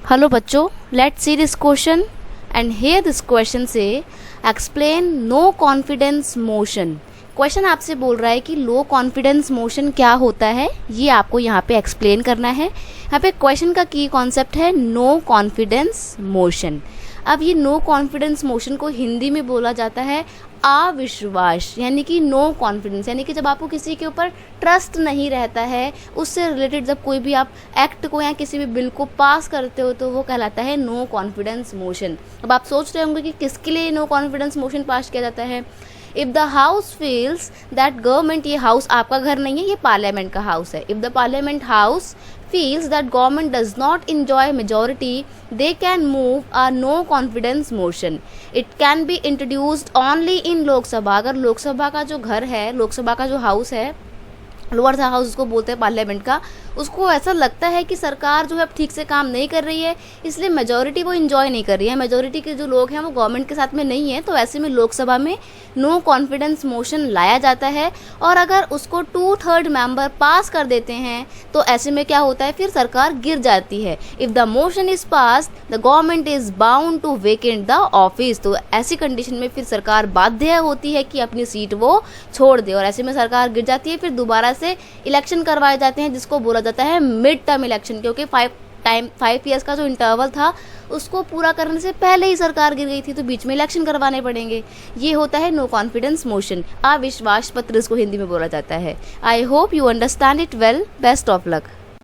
Hello बच्चों, let's see this question and here this question से explain no confidence motion। Question आपसे बोल रहा है कि लो कॉन्फिडेंस मोशन क्या होता है, ये आपको यहाँ पे एक्सप्लेन करना है। यहाँ पे क्वेश्चन का की कॉन्सेप्ट है नो कॉन्फिडेंस मोशन। अब ये नो कॉन्फिडेंस मोशन को हिंदी में बोला जाता है अविश्वास, यानी कि नो कॉन्फिडेंस, यानी कि जब आपको किसी के ऊपर ट्रस्ट नहीं रहता है, उससे रिलेटेड जब कोई भी आप एक्ट को या किसी भी बिल को पास करते हो तो वो कहलाता है नो कॉन्फिडेंस मोशन। अब आप सोच रहे होंगे कि किसके लिए नो कॉन्फिडेंस मोशन पास किया जाता है। If the house feels that government, ये हाउस आपका घर नहीं है, ये पार्लियामेंट का हाउस है। If the parliament house feels that government does not enjoy majority, they can move a no confidence motion. It can be introduced only in लोक सभा। अगर लोकसभा का जो घर है, लोकसभा का जो हाउस है, लोअर हाउस उसको बोलते हैं पार्लियामेंट का, उसको ऐसा लगता है कि सरकार जो है अब ठीक से काम नहीं कर रही है, इसलिए मेजॉरिटी वो इन्जॉय नहीं कर रही है, मेजॉरिटी के जो लोग हैं वो गवर्नमेंट के साथ में नहीं है, तो ऐसे में लोकसभा में नो कॉन्फिडेंस मोशन लाया जाता है। और अगर उसको 2/3 मेंबर पास कर देते हैं तो ऐसे में क्या होता है, फिर सरकार गिर जाती है। If the motion is pass the government is bound to vacant the office, तो ऐसी कंडीशन में फिर सरकार बाध्य होती है कि अपनी सीट वो छोड़ दे, और ऐसे में सरकार गिर जाती है। फिर दोबारा से इलेक्शन करवाए जाते हैं, जिसको बोला जाता है मिड टर्म इलेक्शन, क्योंकि 5 ईयर्स का जो इंटरवल था उसको पूरा करने से पहले ही सरकार गिर गई थी, तो बीच में इलेक्शन करवाने पड़ेंगे। ये होता है नो कॉन्फिडेंस मोशन, अविश्वास पत्र इसको हिंदी में बोला जाता है। I hope you understand it well. Best of luck.